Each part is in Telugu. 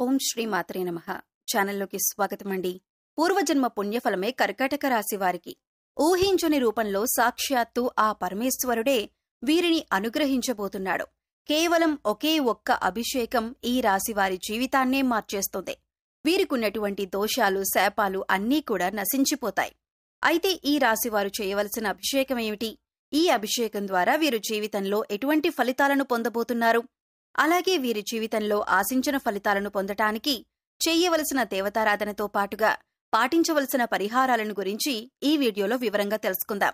ఓం శ్రీ మాత్రే నమః. ఛానల్లోకి స్వాగతమండి. పూర్వజన్మ పుణ్యఫలమే కర్కాటక రాశి వారికి ఊహించని రూపంలో సాక్షాత్తు ఆ పరమేశ్వరుడే వీరిని అనుగ్రహించబోతున్నాడు. కేవలం ఒకే ఒక్క అభిషేకం ఈ రాశివారి జీవితాన్నే మార్చేస్తుంది. వీరికున్నటువంటి దోషాలు, శాపాలు అన్నీ కూడా నశించిపోతాయి. అయితే ఈ రాశివారు చేయవలసిన అభిషేకం ఏమిటి? ఈ అభిషేకం ద్వారా వీరు జీవితంలో ఎటువంటి ఫలితాలను పొందబోతున్నారు? అలాగే వీరి జీవితంలో ఆశించిన ఫలితాలను పొందటానికి చెయ్యవలసిన దేవతారాధనతో పాటుగా పాటించవలసిన పరిహారాలను గురించి ఈ వీడియోలో వివరంగా తెలుసుకుందాం.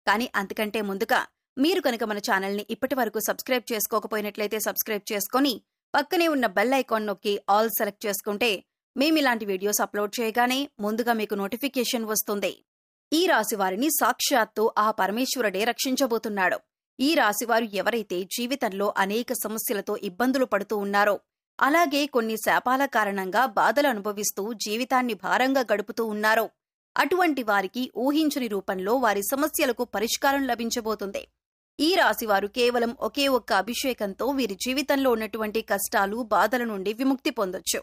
కానీ అంతకంటే ముందుగా మీరు కనుక మన ఛానల్ని ఇప్పటి వరకు సబ్స్క్రైబ్ చేసుకోకపోయినట్లయితే సబ్స్క్రైబ్ చేసుకొని పక్కనే ఉన్న బెల్ ఐకాన్ నొక్కి ఆల్ సెలెక్ట్ చేసుకుంటే మేమిలాంటి వీడియోస్ అప్లోడ్ చేయగానే ముందుగా మీకు నోటిఫికేషన్ వస్తుంది. ఈ రాశివారిని సాక్షాత్తు ఆ పరమేశ్వరుడే రక్షించబోతున్నాడు. ఈ రాశివారు ఎవరైతే జీవితంలో అనేక సమస్యలతో ఇబ్బందులు పడుతూ ఉన్నారో, అలాగే కొన్ని శాపాల కారణంగా బాధలు అనుభవిస్తూ జీవితాన్ని భారంగా గడుపుతూ ఉన్నారో, అటువంటి వారికి ఊహించని రూపంలో వారి సమస్యలకు పరిష్కారం లభించబోతుంది. ఈ రాశివారు కేవలం ఒకే ఒక్క అభిషేకంతో వీరి జీవితంలో ఉన్నటువంటి కష్టాలు, బాధల నుండి విముక్తి పొందొచ్చు.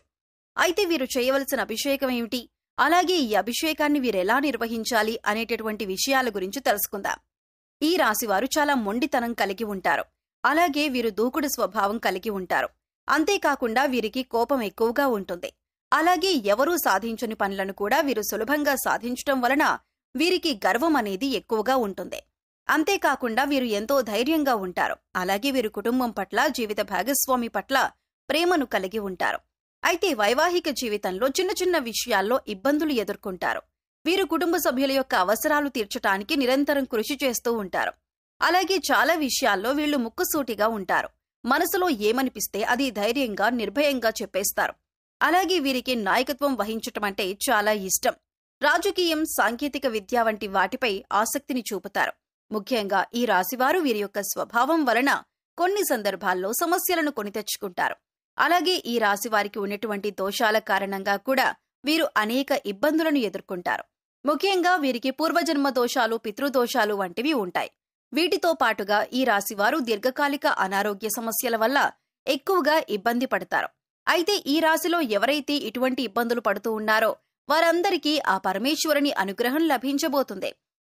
అయితే వీరు చేయవలసిన అభిషేకం ఏమిటి? అలాగే ఈ అభిషేకాన్ని వీరెలా నిర్వహించాలి అనేటటువంటి విషయాల గురించి తెలుసుకుందాం. ఈ రాశివారు చాలా మొండితనం కలిగి ఉంటారు. అలాగే వీరు దూకుడు స్వభావం కలిగి ఉంటారు. అంతేకాకుండా వీరికి కోపం ఎక్కువగా ఉంటుంది. అలాగే ఎవరూ సాధించని పనులను కూడా వీరు సులభంగా సాధించటం వలన వీరికి గర్వం అనేది ఎక్కువగా ఉంటుంది. అంతేకాకుండా వీరు ఎంతో ధైర్యంగా ఉంటారు. అలాగే వీరు కుటుంబం పట్ల, జీవిత భాగస్వామి పట్ల ప్రేమను కలిగి ఉంటారు. అయితే వైవాహిక జీవితంలో చిన్న చిన్న విషయాల్లో ఇబ్బందులు ఎదుర్కొంటారు. వీరు కుటుంబ సభ్యుల యొక్క అవసరాలు తీర్చటానికి నిరంతరం కృషి చేస్తూ ఉంటారు. అలాగే చాలా విషయాల్లో వీళ్లు ముక్కుసూటిగా ఉంటారు. మనసులో ఏమనిపిస్తే అది ధైర్యంగా, నిర్భయంగా చెప్పేస్తారు. అలాగే వీరికి నాయకత్వం వహించటం అంటే చాలా ఇష్టం. రాజకీయం, సాంకేతిక విద్య వంటి వాటిపై ఆసక్తిని చూపుతారు. ముఖ్యంగా ఈ రాశివారు వీరి యొక్క స్వభావం వలన కొన్ని సందర్భాల్లో సమస్యలను కొని తెచ్చుకుంటారు. అలాగే ఈ రాశివారికి ఉన్నటువంటి దోషాల కారణంగా కూడా వీరు అనేక ఇబ్బందులను ఎదుర్కొంటారు. ముఖ్యంగా వీరికి పూర్వజన్మ దోషాలు, పితృదోషాలు వంటివి ఉంటాయి. వీటితో పాటుగా ఈ రాశివారు దీర్ఘకాలిక అనారోగ్య సమస్యల వల్ల ఎక్కువగా ఇబ్బంది పడతారు. అయితే ఈ రాశిలో ఎవరైతే ఇటువంటి ఇబ్బందులు పడుతూ ఉన్నారో వారందరికీ ఆ పరమేశ్వరుని అనుగ్రహం లభించబోతుంది.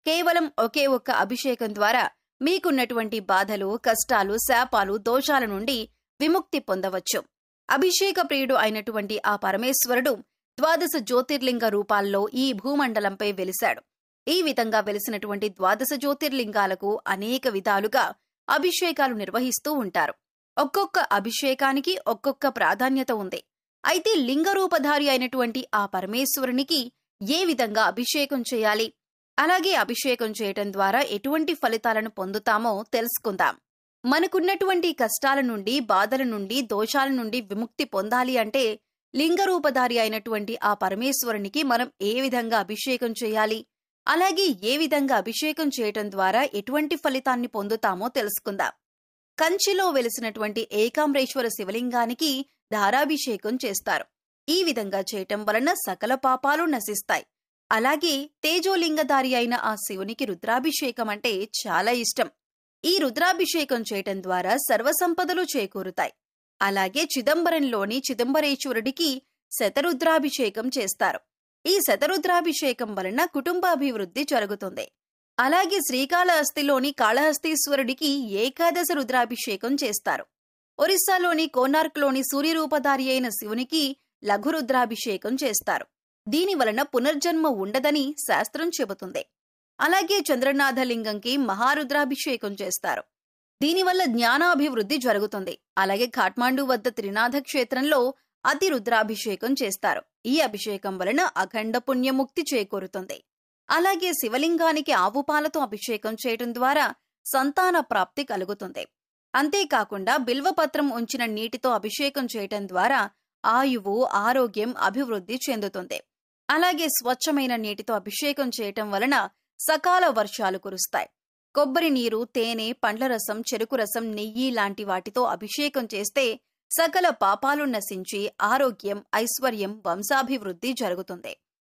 కేవలం ఒకే ఒక్క అభిషేకం ద్వారా మీకున్నటువంటి బాధలు, కష్టాలు, శాపాలు, దోషాల నుండి విముక్తి పొందవచ్చు. అభిషేక ప్రియుడు అయినటువంటి ఆ పరమేశ్వరుడు 12 జ్యోతిర్లింగ రూపాల్లో ఈ భూమండలంపై వెలిశాడు. ఈ విధంగా వెలిసినటువంటి 12 జ్యోతిర్లింగాలకు అనేక విధాలుగా అభిషేకాలు నిర్వహిస్తూ ఉంటారు. ఒక్కొక్క అభిషేకానికి ఒక్కొక్క ప్రాధాన్యత ఉంది. అయితే లింగరూపధారి అయినటువంటి ఆ పరమేశ్వరునికి ఏ విధంగా అభిషేకం చేయాలి, అలాగే అభిషేకం చేయటం ద్వారా ఎటువంటి ఫలితాలను పొందుతామో తెలుసుకుందాం. మనకున్నటువంటి కష్టాల నుండి, బాధల నుండి, దోషాల నుండి విముక్తి పొందాలి అంటే లింగరూపధారి అయినటువంటి ఆ పరమేశ్వరునికి మనం ఏ విధంగా అభిషేకం చేయాలి, అలాగే ఏ విధంగా అభిషేకం చేయటం ద్వారా ఎటువంటి ఫలితాన్ని పొందుతామో తెలుసుకుందాం. కంచిలో వెలిసినటువంటి ఏకాంబరేశ్వర శివలింగానికి ధారాభిషేకం చేస్తారు. ఈ విధంగా చేయటం వలన సకల పాపాలు నశిస్తాయి. అలాగే తేజోలింగధారి అయిన ఆ శివునికి రుద్రాభిషేకం అంటే చాలా ఇష్టం. ఈ రుద్రాభిషేకం చేయటం ద్వారా సర్వసంపదలు చేకూరుతాయి. అలాగే చిదంబరంలోని చిదంబరేశ్వరుడికి శతరుద్రాభిషేకం చేస్తారు. ఈ శతరుద్రాభిషేకం వలన కుటుంబాభివృద్ధి జరుగుతుంది. అలాగే శ్రీకాళహస్తిలోని కాళహస్తీశ్వరుడికి ఏకాదశ రుద్రాభిషేకం చేస్తారు. ఒరిస్సాలోని కోనార్క్లోని సూర్యరూపధారి అయిన శివునికి లఘురుద్రాభిషేకం చేస్తారు. దీని వలన పునర్జన్మ ఉండదని శాస్త్రం చెబుతుంది. అలాగే చంద్రనాథలింగంకి మహారుద్రాభిషేకం చేస్తారు. దీనివల్ల జ్ఞానాభివృద్ధి జరుగుతుంది. అలాగే ఖాట్మాండు వద్ద త్రినాథ క్షేత్రంలో అతి రుద్రాభిషేకం చేస్తారు. ఈ అభిషేకం వలన అఖండ పుణ్యముక్తి చేకూరుతుంది. అలాగే శివలింగానికి ఆవు పాలతో అభిషేకం చేయటం ద్వారా సంతాన ప్రాప్తి కలుగుతుంది. అంతేకాకుండా బిల్వపత్రం ఉంచిన నీటితో అభిషేకం చేయటం ద్వారా ఆయువు, ఆరోగ్యం అభివృద్ధి చెందుతుంది. అలాగే స్వచ్ఛమైన నీటితో అభిషేకం చేయటం వలన సకాల వర్షాలు కురుస్తాయి. కొబ్బరి నీరు, తేనె, పండ్ల రసం, చెరుకు రసం, నెయ్యి లాంటి వాటితో అభిషేకం చేస్తే సకల పాపాలు నశించి ఆరోగ్యం, ఐశ్వర్యం, వంశాభివృద్ధి జరుగుతుంది.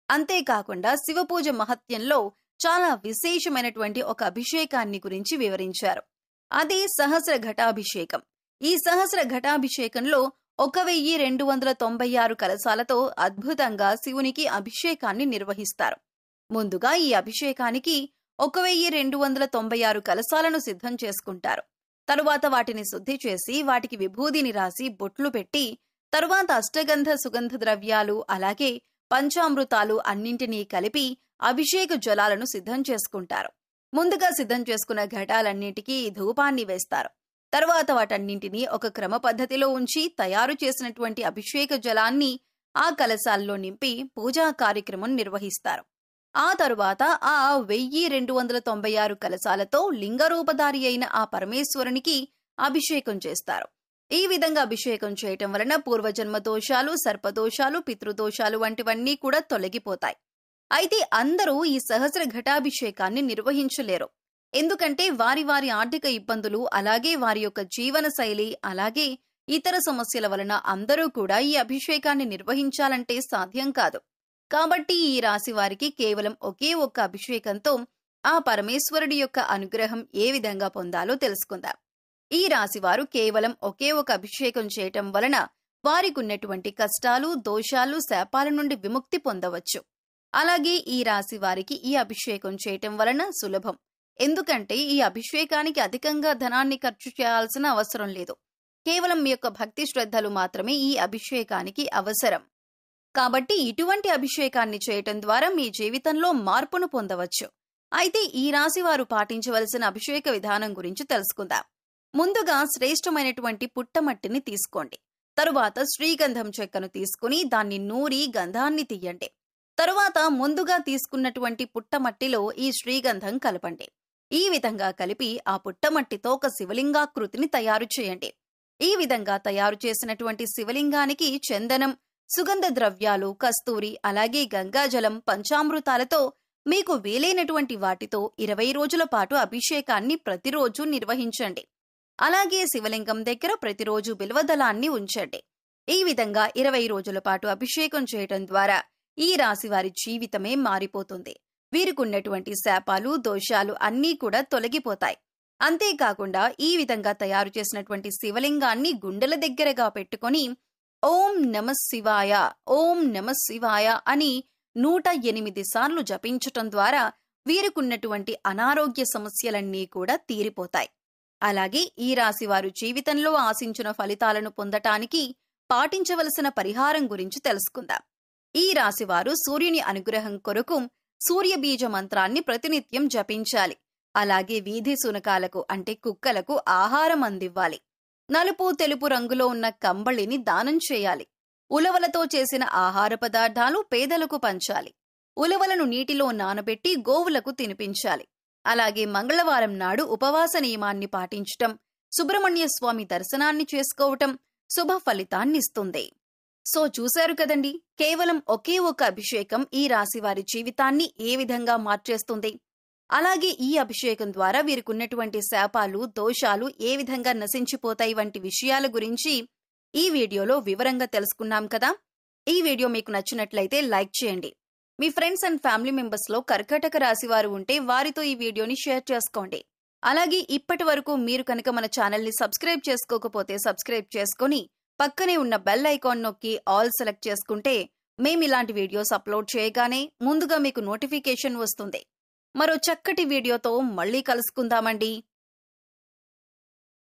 అంతేకాకుండా శివపూజ మహత్యంలో చాలా విశేషమైనటువంటి ఒక అభిషేకాన్ని గురించి వివరించారు. అదే సహస్ర ఘటాభిషేకం. ఈ సహస్ర ఘటాభిషేకంలో 1296 కలశాలతో అద్భుతంగా శివునికి అభిషేకాన్ని నిర్వహిస్తారు. ముందుగా ఈ అభిషేకానికి 1296 కలశాలను సిద్ధం చేసుకుంటారు. తరువాత వాటిని శుద్ధి చేసి వాటికి విభూదిని రాసి బొట్లు పెట్టి తరువాత అష్టగంధ సుగంధ ద్రవ్యాలు అలాగే పంచామృతాలు అన్నింటినీ కలిపి అభిషేక జలాలను సిద్ధం చేసుకుంటారు. ముందుగా సిద్ధం చేసుకున్న ఘటాలన్నింటికీ ధూపాన్ని వేస్తారు. తరువాత వాటన్నింటినీ ఒక క్రమ పద్ధతిలో ఉంచి తయారు చేసినటువంటి అభిషేక జలాన్ని ఆ కలశాల్లో నింపి పూజా కార్యక్రమం నిర్వహిస్తారు. ఆ తరువాత ఆ 1296 కలశాలతో లింగరూపధారి అయిన ఆ పరమేశ్వరునికి అభిషేకం చేస్తారు. ఈ విధంగా అభిషేకం చేయటం వలన పూర్వజన్మ దోషాలు, సర్పదోషాలు, పితృదోషాలు వంటివన్నీ కూడా తొలగిపోతాయి. అయితే అందరూ ఈ సహస్ర ఘటాభిషేకాన్ని నిర్వహించలేరు. ఎందుకంటే వారి వారి ఆర్థిక ఇబ్బందులు, అలాగే వారి యొక్క జీవన శైలి, అలాగే ఇతర సమస్యల వలన అందరూ కూడా ఈ అభిషేకాన్ని నిర్వహించాలంటే సాధ్యం కాదు. కాబట్టి ఈ రాశి వారికి కేవలం ఒకే ఒక్క అభిషేకంతో ఆ పరమేశ్వరుడి యొక్క అనుగ్రహం ఏ విధంగా పొందాలో తెలుసుకుందాం. ఈ రాశివారు కేవలం ఒకే ఒక అభిషేకం చేయటం వలన వారికున్నటువంటి కష్టాలు, దోషాలు, శాపాల నుండి విముక్తి పొందవచ్చు. అలాగే ఈ రాశి వారికి ఈ అభిషేకం చేయటం వలన సులభం. ఎందుకంటే ఈ అభిషేకానికి అధికంగా ధనాన్ని ఖర్చు చేయాల్సిన అవసరం లేదు. కేవలం మీ యొక్క భక్తి శ్రద్ధలు మాత్రమే ఈ అభిషేకానికి అవసరం. కాబట్టి ఇటువంటి అభిషేకాన్ని చేయటం ద్వారా మీ జీవితంలో మార్పును పొందవచ్చు. అయితే ఈ రాశి వారు పాటించవలసిన అభిషేక విధానం గురించి తెలుసుకుందాం. ముందుగా శ్రేష్టమైనటువంటి పుట్టమట్టిని తీసుకోండి. తరువాత శ్రీగంధం చెక్కను తీసుకుని దాన్ని నూరి గంధాన్ని తీయండి. తరువాత ముందుగా తీసుకున్నటువంటి పుట్టమట్టిలో ఈ శ్రీగంధం కలపండి. ఈ విధంగా కలిపి ఆ పుట్టమట్టితో ఒక శివలింగాకృతిని తయారు చేయండి. ఈ విధంగా తయారు చేసినటువంటి శివలింగానికి చందనం, సుగంధ ద్రవ్యాలు, కస్తూరి, అలాగే గంగాజలం, పంచామృతాలతో మీకు వీలైనటువంటి వాటితో 20 రోజుల పాటు అభిషేకాన్ని ప్రతిరోజు నిర్వహించండి. అలాగే శివలింగం దగ్గర ప్రతిరోజు బిల్వదళాన్ని ఉంచండి. ఈ విధంగా 20 రోజుల పాటు అభిషేకం చేయటం ద్వారా ఈ రాశి వారి జీవితమే మారిపోతుంది. వీరికున్నటువంటి శాపాలు, దోషాలు అన్నీ కూడా తొలగిపోతాయి. అంతేకాకుండా ఈ విధంగా తయారు చేసినటువంటి శివలింగాన్ని గుండెల దగ్గరగా పెట్టుకొని ఓం నమః శివాయ, ఓం నమః శివాయ అని 108 సార్లు జపించటం ద్వారా వీరికున్నటువంటి అనారోగ్య సమస్యలన్నీ కూడా తీరిపోతాయి. అలాగే ఈ రాశి వారు జీవితంలో ఆశించిన ఫలితాలను పొందటానికి పాటించవలసిన పరిహారం గురించి తెలుసుకుందాం. ఈ రాశివారు సూర్యుని అనుగ్రహం కొరకు సూర్యబీజ మంత్రాన్ని ప్రతినిత్యం జపించాలి. అలాగే వీధి శునకాలకు అంటే కుక్కలకు ఆహారం అందివ్వాలి. నలుపు, తెలుపు రంగులో ఉన్న కంబళిని దానం చేయాలి. ఉలవలతో చేసిన ఆహార పదార్థాలు పేదలకు పంచాలి. ఉలవలను నీటిలో నానబెట్టి గోవులకు తినిపించాలి. అలాగే మంగళవారం నాడు ఉపవాస నియమాన్ని పాటించటం, సుబ్రహ్మణ్య స్వామి దర్శనాన్ని చేసుకోవటం శుభ ఫలితాన్నిస్తుంది. సో చూశారు కదండి, కేవలం ఒకే ఒక అభిషేకం ఈ రాశి వారి జీవితాన్ని ఏ విధంగా మార్చేస్తుంది. అలాగే ఈ అభిషేకం ద్వారా వీరికున్నటువంటి శాపాలు, దోషాలు ఏ విధంగా నశించిపోతాయి వంటి విషయాల గురించి ఈ వీడియోలో వివరంగా తెలుసుకున్నాం కదా. ఈ వీడియో మీకు నచ్చినట్లయితే లైక్ చేయండి. మీ ఫ్రెండ్స్ అండ్ ఫ్యామిలీ మెంబర్స్ లో కర్కాటక రాశి వారు ఉంటే వారితో ఈ వీడియోని షేర్ చేసుకోండి. అలాగే ఇప్పటి వరకు మీరు కనుక మన ఛానల్ ని సబ్స్క్రైబ్ చేసుకోకపోతే సబ్స్క్రైబ్ చేసుకుని పక్కనే ఉన్న బెల్ ఐకాన్ నొక్కి ఆల్ సెలెక్ట్ చేసుకుంటే మేమిలాంటి వీడియోస్ అప్లోడ్ చేయగానే ముందుగా మీకు నోటిఫికేషన్ వస్తుంది. మరో చక్కటి వీడియోతో మళ్ళీ కలుసుకుందామండి.